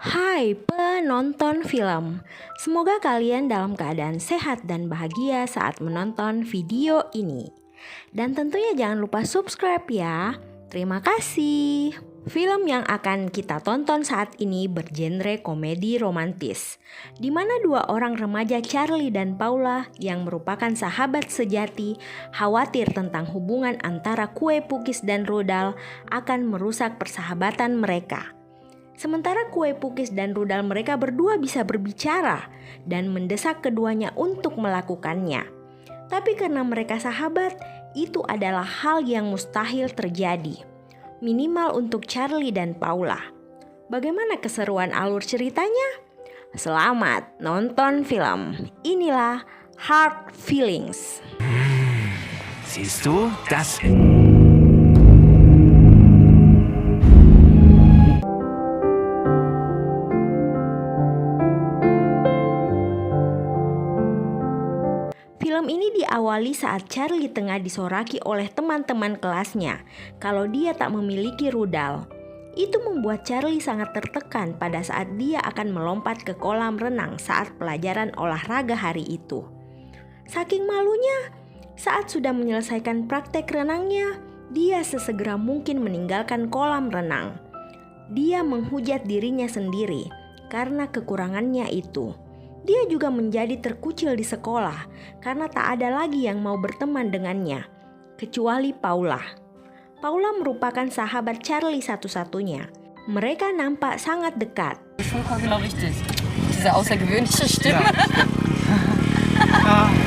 Hai penonton film, semoga kalian dalam keadaan sehat dan bahagia saat menonton video ini. Dan tentunya jangan lupa subscribe ya. Terima kasih. Film yang akan kita tonton saat ini bergenre komedi romantis, di mana dua orang remaja Charlie dan Paula yang merupakan sahabat sejati khawatir tentang hubungan antara kue pukis dan rudal akan merusak persahabatan mereka. Sementara kue pukis dan rudal mereka berdua bisa berbicara dan mendesak keduanya untuk melakukannya. Tapi karena mereka sahabat, itu adalah hal yang mustahil terjadi. Minimal untuk Charlie dan Paula. Bagaimana keseruan alur ceritanya? Selamat nonton film. Inilah Hard Feelings. Siehst du, das... Film ini diawali saat Charlie tengah disoraki oleh teman-teman kelasnya kalau dia tak memiliki rudal. Itu membuat Charlie sangat tertekan pada saat dia akan melompat ke kolam renang saat pelajaran olahraga hari itu. Saking malunya, saat sudah menyelesaikan praktek renangnya, dia sesegera mungkin meninggalkan kolam renang. Dia menghujat dirinya sendiri karena kekurangannya itu. Dia juga menjadi terkucil di sekolah karena tak ada lagi yang mau berteman dengannya, kecuali Paula. Paula merupakan sahabat Charlie satu-satunya. Mereka nampak sangat dekat. Genau richtig. Diese außergewöhnliche Stimme.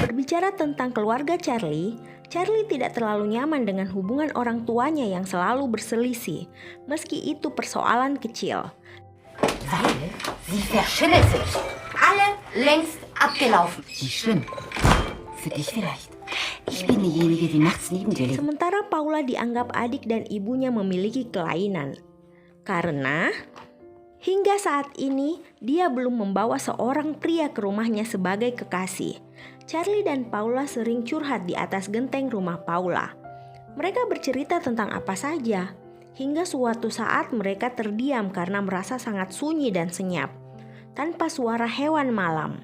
Berbicara tentang keluarga Charlie, Charlie tidak terlalu nyaman dengan hubungan orang tuanya yang selalu berselisih, meski itu persoalan kecil. Weil sie verschimmelt sind. Alle längst abgelaufen. Nicht schlimm. Für dich vielleicht. Ich bin diejenige, die nachts neben dir liegt. Sementara Paula dianggap adik dan ibunya memiliki kelainan. Karena hingga saat ini dia belum membawa seorang pria ke rumahnya sebagai kekasih. Charlie dan Paula sering curhat di atas genteng rumah Paula. Mereka bercerita tentang apa saja. Hingga suatu saat mereka terdiam karena merasa sangat sunyi dan senyap, tanpa suara hewan malam.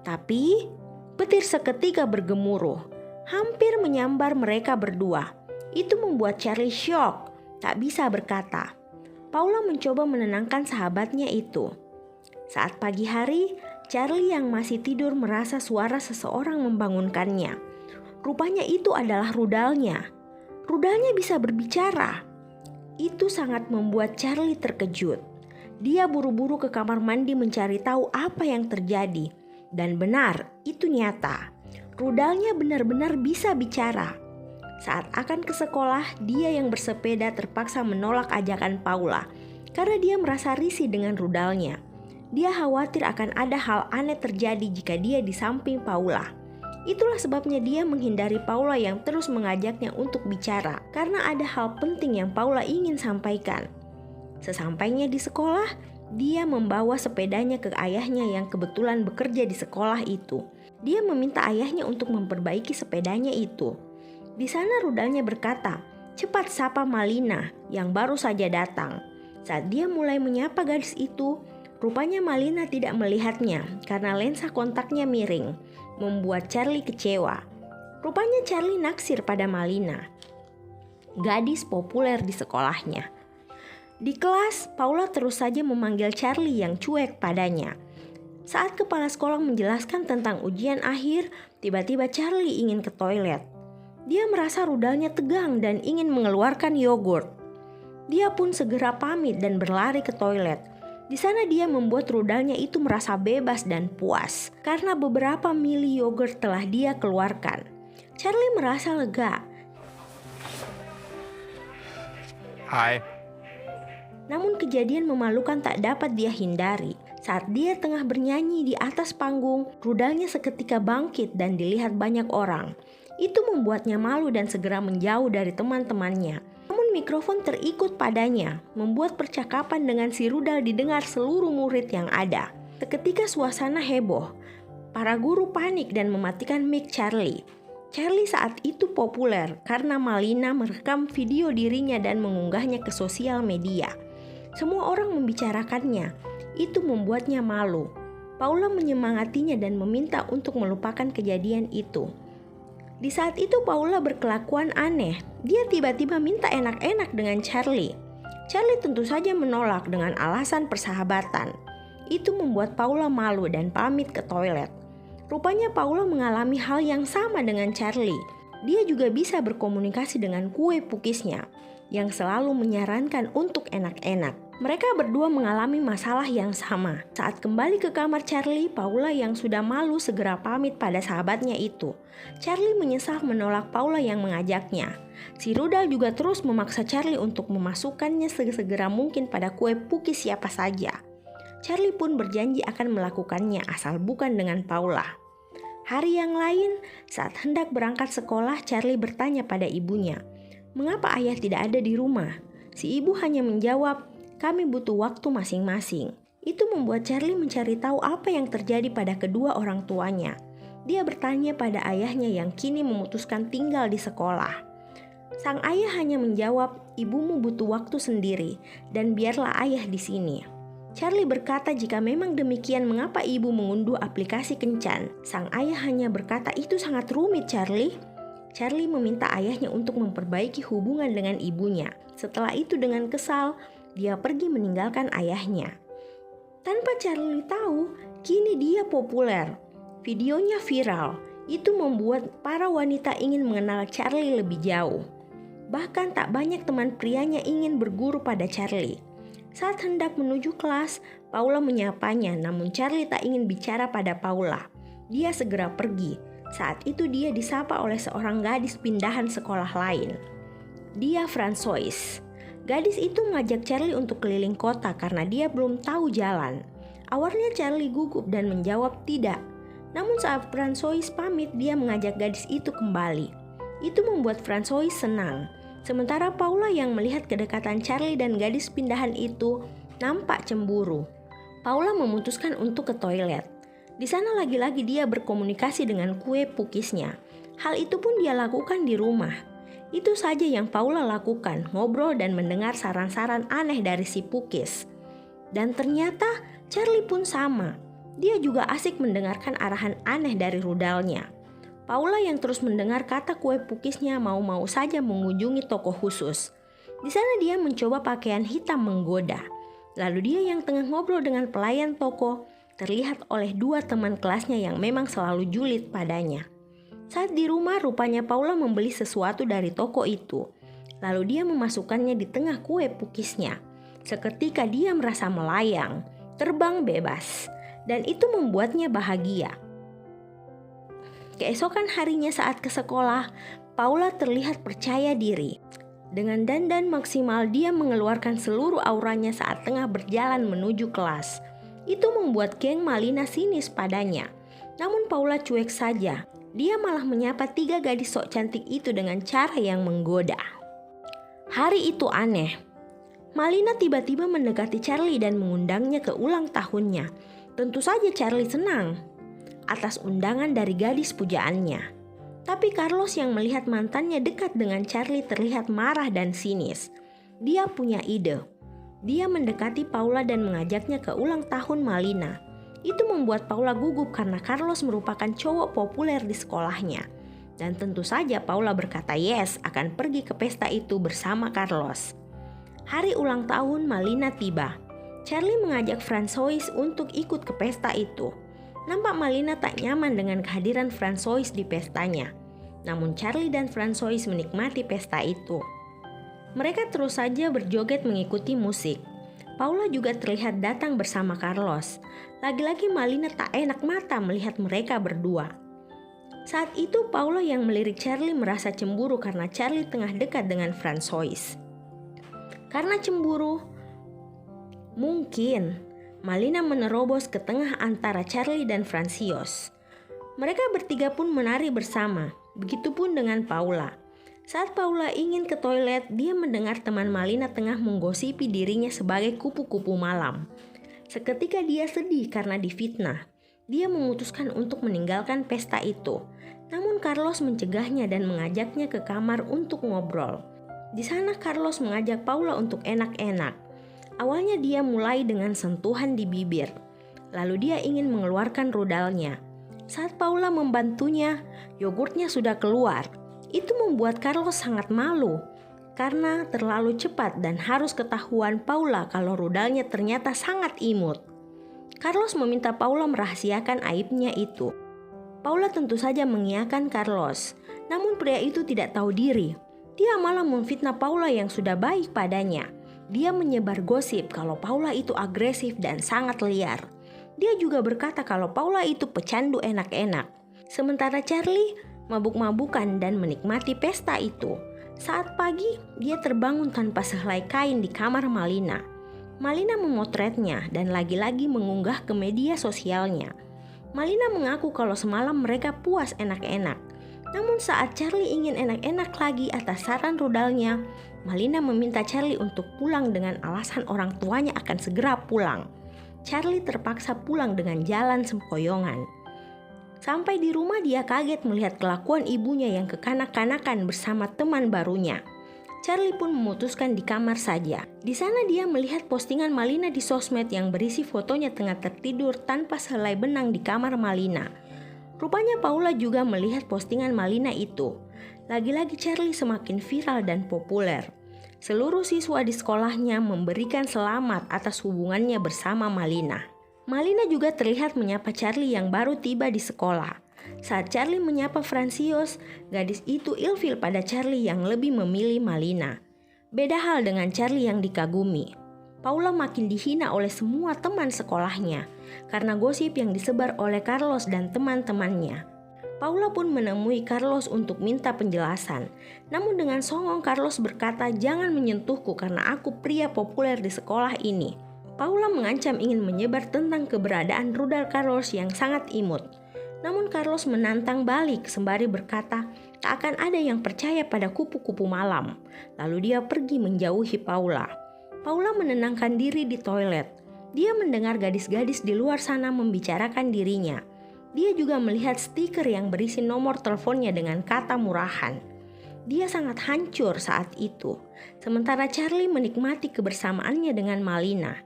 Tapi petir seketika bergemuruh, hampir menyambar mereka berdua. Itu membuat Charlie syok, tak bisa berkata. Paula mencoba menenangkan sahabatnya itu. Saat pagi hari, Charlie yang masih tidur merasa suara seseorang membangunkannya. Rupanya itu adalah rudalnya. Rudalnya bisa berbicara. Itu sangat membuat Charlie terkejut. Dia buru-buru ke kamar mandi mencari tahu apa yang terjadi. Dan benar, itu nyata. Rudalnya benar-benar bisa bicara. Saat akan ke sekolah, dia yang bersepeda terpaksa menolak ajakan Paula karena dia merasa risih dengan rudalnya. Dia khawatir akan ada hal aneh terjadi jika dia di samping Paula. Itulah sebabnya dia menghindari Paula yang terus mengajaknya untuk bicara karena ada hal penting yang Paula ingin sampaikan. Sesampainya di sekolah, dia membawa sepedanya ke ayahnya yang kebetulan bekerja di sekolah itu. Dia meminta ayahnya untuk memperbaiki sepedanya itu. Di sana rudalnya berkata, "Cepat sapa Malina yang baru saja datang." Saat dia mulai menyapa gadis itu, rupanya Malina tidak melihatnya karena lensa kontaknya miring, membuat Charlie kecewa. Rupanya Charlie naksir pada Malina, gadis populer di sekolahnya. Di kelas, Paula terus saja memanggil Charlie yang cuek padanya. Saat kepala sekolah menjelaskan tentang ujian akhir, tiba-tiba Charlie ingin ke toilet. Dia merasa rudalnya tegang dan ingin mengeluarkan yogurt. Dia pun segera pamit dan berlari ke toilet. Di sana dia membuat rudalnya itu merasa bebas dan puas karena beberapa mili yogurt telah dia keluarkan. Charlie merasa lega. Hai. Namun kejadian memalukan tak dapat dia hindari. Saat dia tengah bernyanyi di atas panggung, rudalnya seketika bangkit dan dilihat banyak orang. Itu membuatnya malu dan segera menjauh dari teman-temannya. Namun mikrofon terikut padanya, membuat percakapan dengan si rudal didengar seluruh murid yang ada. Seketika suasana heboh. Para guru panik dan mematikan mic Charlie. Charlie saat itu populer karena Malina merekam video dirinya dan mengunggahnya ke sosial media. Semua orang membicarakannya. Itu membuatnya malu. Paula menyemangatinya dan meminta untuk melupakan kejadian itu. Di saat itu Paula berkelakuan aneh. Dia tiba-tiba minta enak-enak dengan Charlie. Charlie tentu saja menolak dengan alasan persahabatan. Itu membuat Paula malu dan pamit ke toilet. Rupanya Paula mengalami hal yang sama dengan Charlie. Dia juga bisa berkomunikasi dengan kue pukisnya yang selalu menyarankan untuk enak-enak. Mereka berdua mengalami masalah yang sama. Saat kembali ke kamar Charlie, Paula yang sudah malu segera pamit pada sahabatnya itu. Charlie menyesal menolak Paula yang mengajaknya. Si rudal juga terus memaksa Charlie untuk memasukkannya sesegera mungkin pada kue pukis siapa saja. Charlie pun berjanji akan melakukannya asal bukan dengan Paula. Hari yang lain, saat hendak berangkat sekolah, Charlie bertanya pada ibunya, "Mengapa ayah tidak ada di rumah?" Si ibu hanya menjawab, "Kami butuh waktu masing-masing." Itu membuat Charlie mencari tahu apa yang terjadi pada kedua orang tuanya. Dia bertanya pada ayahnya yang kini memutuskan tinggal di sekolah. Sang ayah hanya menjawab, "Ibumu butuh waktu sendiri dan biarlah ayah di sini." Charlie berkata jika memang demikian mengapa ibu mengunduh aplikasi kencan. Sang ayah hanya berkata itu sangat rumit Charlie. Charlie meminta ayahnya untuk memperbaiki hubungan dengan ibunya. Setelah itu dengan kesal, dia pergi meninggalkan ayahnya. Tanpa Charlie tahu, kini dia populer. Videonya viral. Itu membuat para wanita ingin mengenal Charlie lebih jauh. Bahkan tak banyak teman prianya ingin berguru pada Charlie. Saat hendak menuju kelas, Paula menyapanya, namun Charlie tak ingin bicara pada Paula. Dia segera pergi. Saat itu dia disapa oleh seorang gadis pindahan sekolah lain. Dia Francois. Gadis itu mengajak Charlie untuk keliling kota karena dia belum tahu jalan. Awalnya Charlie gugup dan menjawab tidak. Namun saat Francois pamit, dia mengajak gadis itu kembali. Itu membuat Francois senang. Sementara Paula yang melihat kedekatan Charlie dan gadis pindahan itu nampak cemburu. Paula memutuskan untuk ke toilet. Di sana lagi-lagi dia berkomunikasi dengan kue pukisnya. Hal itu pun dia lakukan di rumah. Itu saja yang Paula lakukan, ngobrol dan mendengar saran-saran aneh dari si pukis. Dan ternyata Charlie pun sama. Dia juga asik mendengarkan arahan aneh dari rudalnya. Paula yang terus mendengar kata kue pukisnya mau-mau saja mengunjungi toko khusus. Di sana dia mencoba pakaian hitam menggoda. Lalu dia yang tengah ngobrol dengan pelayan toko terlihat oleh dua teman kelasnya yang memang selalu julid padanya. Saat di rumah rupanya Paula membeli sesuatu dari toko itu. Lalu dia memasukkannya di tengah kue pukisnya. Seketika dia merasa melayang, terbang bebas. Dan itu membuatnya bahagia. Keesokan harinya saat ke sekolah, Paula terlihat percaya diri. Dengan dandan maksimal dia mengeluarkan seluruh auranya saat tengah berjalan menuju kelas. Itu membuat geng Malina sinis padanya. Namun Paula cuek saja. Dia malah menyapa 3 gadis sok cantik itu dengan cara yang menggoda. Hari itu aneh. Malina tiba-tiba mendekati Charlie dan mengundangnya ke ulang tahunnya. Tentu saja Charlie senang atas undangan dari gadis pujaannya. Tapi Carlos yang melihat mantannya dekat dengan Charlie terlihat marah dan sinis. Dia punya ide. Dia mendekati Paula dan mengajaknya ke ulang tahun Malina. Itu membuat Paula gugup karena Carlos merupakan cowok populer di sekolahnya. Dan tentu saja Paula berkata yes akan pergi ke pesta itu bersama Carlos. Hari ulang tahun Malina tiba. Charlie mengajak Francois untuk ikut ke pesta itu. Nampak Malina tak nyaman dengan kehadiran Francois di pestanya. Namun Charlie dan Francois menikmati pesta itu. Mereka terus saja berjoget mengikuti musik. Paula juga terlihat datang bersama Carlos. Lagi-lagi Malina tak enak mata melihat mereka berdua. Saat itu Paula yang melirik Charlie merasa cemburu karena Charlie tengah dekat dengan Francois. Karena cemburu, mungkin Malina menerobos ke tengah antara Charlie dan Francois. Mereka bertiga pun menari bersama, begitupun dengan Paula. Saat Paula ingin ke toilet, dia mendengar teman Malina tengah menggosipi dirinya sebagai kupu-kupu malam. Seketika dia sedih karena difitnah. Dia memutuskan untuk meninggalkan pesta itu. Namun Carlos mencegahnya dan mengajaknya ke kamar untuk ngobrol. Di sana Carlos mengajak Paula untuk enak-enak. Awalnya dia mulai dengan sentuhan di bibir, lalu dia ingin mengeluarkan rudalnya. Saat Paula membantunya, yogurtnya sudah keluar. Itu membuat Carlos sangat malu karena terlalu cepat dan harus ketahuan Paula kalau rudalnya ternyata sangat imut. Carlos meminta Paula merahasiakan aibnya itu. Paula tentu saja mengiyakan Carlos, namun pria itu tidak tahu diri. Dia malah memfitnah Paula yang sudah baik padanya. Dia menyebar gosip kalau Paula itu agresif dan sangat liar. Dia juga berkata kalau Paula itu pecandu enak-enak. Sementara Charlie mabuk-mabukan dan menikmati pesta itu. Saat pagi, dia terbangun tanpa sehelai kain di kamar Malina. Malina memotretnya dan lagi-lagi mengunggah ke media sosialnya. Malina mengaku kalau semalam mereka puas enak-enak. Namun saat Charlie ingin enak-enak lagi atas saran rudalnya, Malina meminta Charlie untuk pulang dengan alasan orang tuanya akan segera pulang. Charlie terpaksa pulang dengan jalan sempoyongan. Sampai di rumah dia kaget melihat kelakuan ibunya yang kekanak-kanakan bersama teman barunya. Charlie pun memutuskan di kamar saja. Di sana dia melihat postingan Malina di sosmed yang berisi fotonya tengah tertidur tanpa sehelai benang di kamar Malina. Rupanya Paula juga melihat postingan Malina itu. Lagi-lagi Charlie semakin viral dan populer. Seluruh siswa di sekolahnya memberikan selamat atas hubungannya bersama Malina. Malina juga terlihat menyapa Charlie yang baru tiba di sekolah. Saat Charlie menyapa Francios, gadis itu ilfil pada Charlie yang lebih memilih Malina. Beda hal dengan Charlie yang dikagumi. Paula makin dihina oleh semua teman sekolahnya karena gosip yang disebar oleh Carlos dan teman-temannya. Paula pun menemui Carlos untuk minta penjelasan. Namun dengan songong Carlos berkata, "Jangan menyentuhku karena aku pria populer di sekolah ini." Paula mengancam ingin menyebar tentang keberadaan rudal Carlos yang sangat imut. Namun Carlos menantang balik sembari berkata tak akan ada yang percaya pada kupu-kupu malam. Lalu dia pergi menjauhi Paula. Paula menenangkan diri di toilet. Dia mendengar gadis-gadis di luar sana membicarakan dirinya. Dia juga melihat stiker yang berisi nomor teleponnya dengan kata murahan. Dia sangat hancur saat itu. Sementara Charlie menikmati kebersamaannya dengan Malina.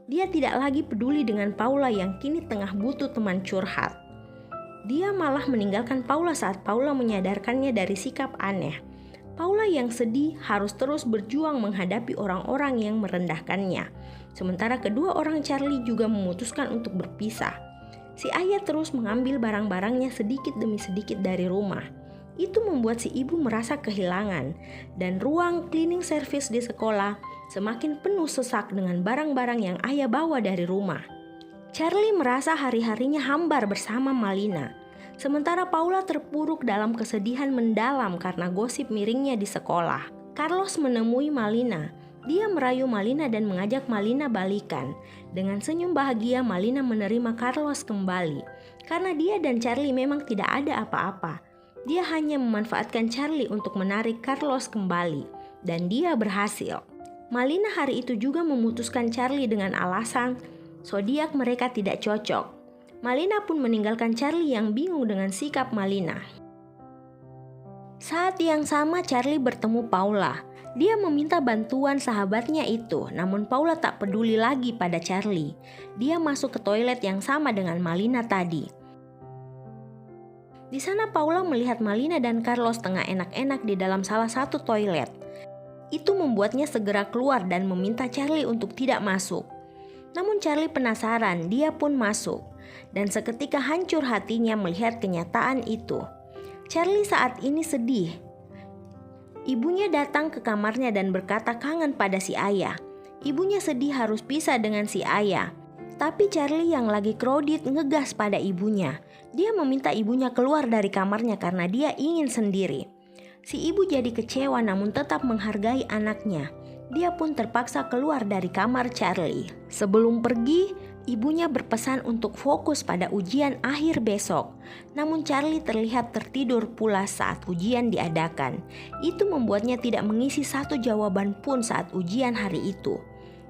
Dia tidak lagi peduli dengan Paula yang kini tengah butuh teman curhat. Dia malah meninggalkan Paula saat Paula menyadarkannya dari sikap aneh. Paula yang sedih harus terus berjuang menghadapi orang-orang yang merendahkannya. Sementara kedua orang Charlie juga memutuskan untuk berpisah. Si ayah terus mengambil barang-barangnya sedikit demi sedikit dari rumah. Itu membuat si ibu merasa kehilangan dan ruang cleaning service di sekolah semakin penuh sesak dengan barang-barang yang ayah bawa dari rumah. Charlie merasa hari-harinya hambar bersama Malina. Sementara Paula terpuruk dalam kesedihan mendalam karena gosip miringnya di sekolah. Carlos menemui Malina. Dia merayu Malina dan mengajak Malina balikan. Dengan senyum bahagia Malina menerima Carlos kembali. Karena dia dan Charlie memang tidak ada apa-apa. Dia hanya memanfaatkan Charlie untuk menarik Carlos kembali. Dan dia berhasil. Malina hari itu juga memutuskan Charlie dengan alasan zodiak mereka tidak cocok. Malina pun meninggalkan Charlie yang bingung dengan sikap Malina. Saat yang sama Charlie bertemu Paula. Dia meminta bantuan sahabatnya itu, namun Paula tak peduli lagi pada Charlie. Dia masuk ke toilet yang sama dengan Malina tadi. Di sana Paula melihat Malina dan Carlos tengah enak-enak di dalam salah satu toilet. Itu membuatnya segera keluar dan meminta Charlie untuk tidak masuk. Namun Charlie penasaran, dia pun masuk. Dan seketika hancur hatinya melihat kenyataan itu. Charlie saat ini sedih. Ibunya datang ke kamarnya dan berkata kangen pada si ayah. Ibunya sedih harus pisah dengan si ayah. Tapi Charlie yang lagi krodit ngegas pada ibunya. Dia meminta ibunya keluar dari kamarnya karena dia ingin sendiri. Si ibu jadi kecewa namun tetap menghargai anaknya. Dia pun terpaksa keluar dari kamar Charlie. Sebelum pergi, ibunya berpesan untuk fokus pada ujian akhir besok. Namun Charlie terlihat tertidur pula saat ujian diadakan. Itu membuatnya tidak mengisi satu jawaban pun saat ujian hari itu.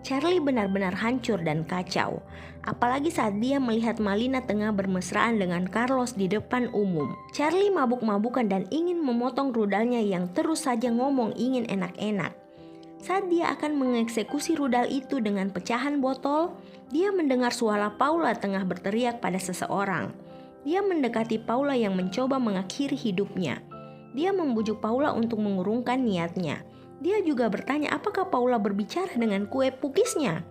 Charlie benar-benar hancur dan kacau. Apalagi saat dia melihat Malina tengah bermesraan dengan Carlos di depan umum. Charlie mabuk-mabukan dan ingin memotong rudalnya yang terus saja ngomong ingin enak-enak. Saat dia akan mengeksekusi rudal itu dengan pecahan botol, dia mendengar suara Paula tengah berteriak pada seseorang. Dia mendekati Paula yang mencoba mengakhiri hidupnya. Dia membujuk Paula untuk mengurungkan niatnya. Dia juga bertanya apakah Paula berbicara dengan kue pukisnya.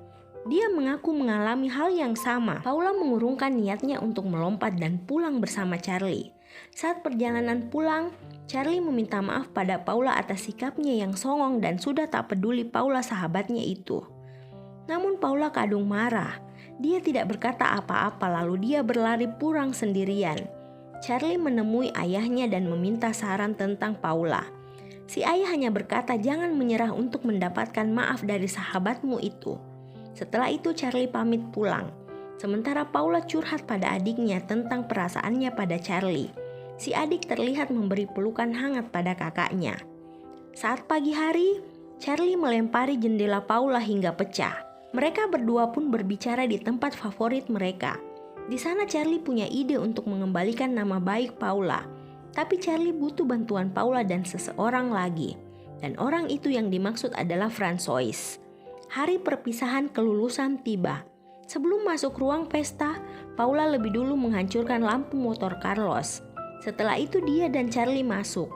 Dia mengaku mengalami hal yang sama. Paula mengurungkan niatnya untuk melompat dan pulang bersama Charlie. Saat perjalanan pulang, Charlie meminta maaf pada Paula atas sikapnya yang songong dan sudah tak peduli Paula sahabatnya itu. Namun Paula kadung marah. Dia tidak berkata apa-apa lalu dia berlari pulang sendirian. Charlie menemui ayahnya dan meminta saran tentang Paula. Si ayah hanya berkata jangan menyerah untuk mendapatkan maaf dari sahabatmu itu. Setelah itu Charlie pamit pulang. Sementara Paula curhat pada adiknya tentang perasaannya pada Charlie. Si adik terlihat memberi pelukan hangat pada kakaknya. Saat pagi hari, Charlie melempari jendela Paula hingga pecah. Mereka berdua pun berbicara di tempat favorit mereka. Di sana Charlie punya ide untuk mengembalikan nama baik Paula. Tapi Charlie butuh bantuan Paula dan seseorang lagi. Dan orang itu yang dimaksud adalah François. Hari perpisahan kelulusan tiba. Sebelum masuk ruang pesta, Paula lebih dulu menghancurkan lampu motor Carlos. Setelah itu dia dan Charlie masuk.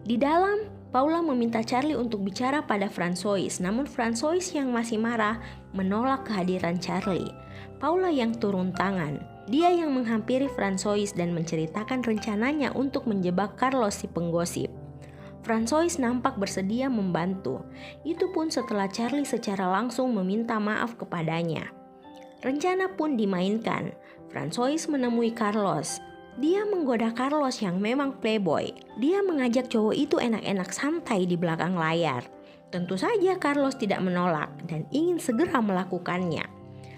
Di dalam, Paula meminta Charlie untuk bicara pada François, namun François yang masih marah menolak kehadiran Charlie. Paula yang turun tangan. Dia yang menghampiri François dan menceritakan rencananya untuk menjebak Carlos si penggosip. François nampak bersedia membantu. Itu pun setelah Charlie secara langsung meminta maaf kepadanya. Rencana pun dimainkan. François menemui Carlos. Dia menggoda Carlos yang memang playboy. Dia mengajak cowok itu enak-enak santai di belakang layar. Tentu saja Carlos tidak menolak dan ingin segera melakukannya.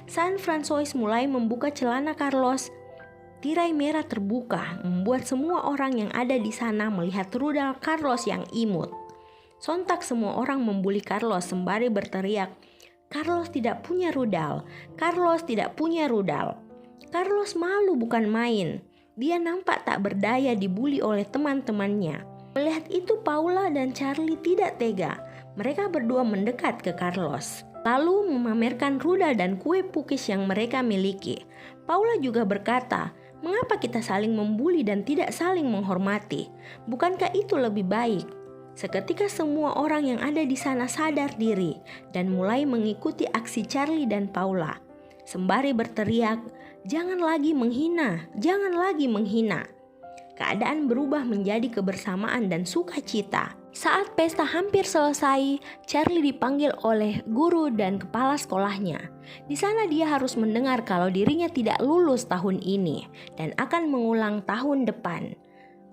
Saat François mulai membuka celana Carlos, tirai merah terbuka membuat semua orang yang ada di sana melihat rudal Carlos yang imut. Sontak semua orang membuli Carlos sembari berteriak, "Carlos tidak punya rudal! Carlos tidak punya rudal!" Carlos malu bukan main. Dia nampak tak berdaya dibuli oleh teman-temannya. Melihat itu Paula dan Charlie tidak tega. Mereka berdua mendekat ke Carlos, lalu memamerkan rudal dan kue pukis yang mereka miliki. Paula juga berkata, "Mengapa kita saling membuli dan tidak saling menghormati? Bukankah itu lebih baik?" Seketika semua orang yang ada di sana sadar diri dan mulai mengikuti aksi Charlie dan Paula. Sembari berteriak, "Jangan lagi menghina, jangan lagi menghina." Keadaan berubah menjadi kebersamaan dan sukacita. Saat pesta hampir selesai, Charlie dipanggil oleh guru dan kepala sekolahnya. Di sana dia harus mendengar kalau dirinya tidak lulus tahun ini dan akan mengulang tahun depan.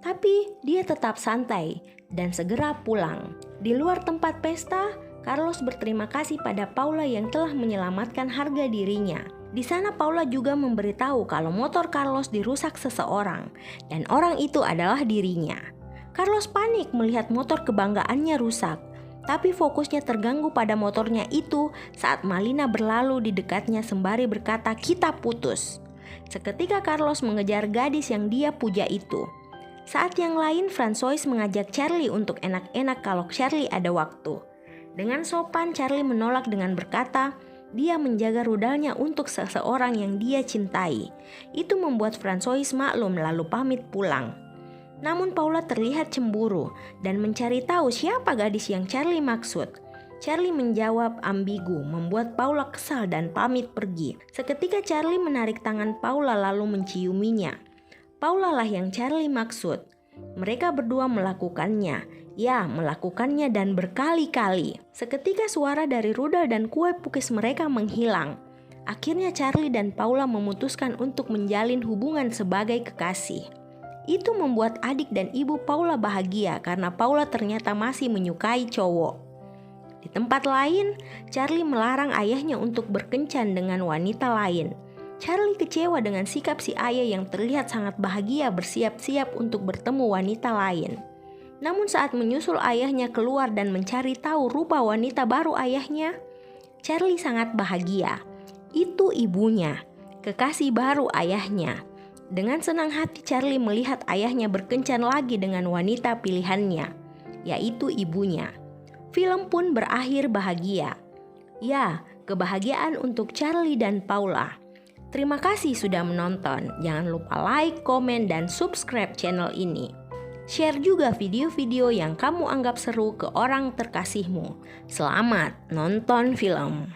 Tapi dia tetap santai dan segera pulang. Di luar tempat pesta, Carlos berterima kasih pada Paula yang telah menyelamatkan harga dirinya. Di sana Paula juga memberitahu kalau motor Carlos dirusak seseorang dan orang itu adalah dirinya. Carlos panik melihat motor kebanggaannya rusak, tapi fokusnya terganggu pada motornya itu saat Malina berlalu di dekatnya sembari berkata, "Kita putus." Seketika Carlos mengejar gadis yang dia puja itu. Saat yang lain, François mengajak Charlie untuk enak-enak kalau Charlie ada waktu. Dengan sopan, Charlie menolak dengan berkata, dia menjaga rudalnya untuk seseorang yang dia cintai. Itu membuat François maklum lalu pamit pulang. Namun Paula terlihat cemburu dan mencari tahu siapa gadis yang Charlie maksud. Charlie menjawab ambigu, membuat Paula kesal dan pamit pergi. Seketika Charlie menarik tangan Paula lalu menciuminya. Paula lah yang Charlie maksud. Mereka berdua melakukannya. Ya, melakukannya dan berkali-kali. Seketika suara dari rudal dan kue pukis mereka menghilang. Akhirnya Charlie dan Paula memutuskan untuk menjalin hubungan sebagai kekasih. Itu membuat adik dan ibu Paula bahagia karena Paula ternyata masih menyukai cowok. Di tempat lain, Charlie melarang ayahnya untuk berkencan dengan wanita lain. Charlie kecewa dengan sikap si ayah yang terlihat sangat bahagia bersiap-siap untuk bertemu wanita lain. Namun saat menyusul ayahnya keluar dan mencari tahu rupa wanita baru ayahnya, Charlie sangat bahagia. Itu ibunya, kekasih baru ayahnya. Dengan senang hati Charlie melihat ayahnya berkencan lagi dengan wanita pilihannya, yaitu ibunya. Film pun berakhir bahagia. Ya, kebahagiaan untuk Charlie dan Paula. Terima kasih sudah menonton. Jangan lupa like, komen, dan subscribe channel ini. Share juga video-video yang kamu anggap seru ke orang terkasihmu. Selamat nonton film.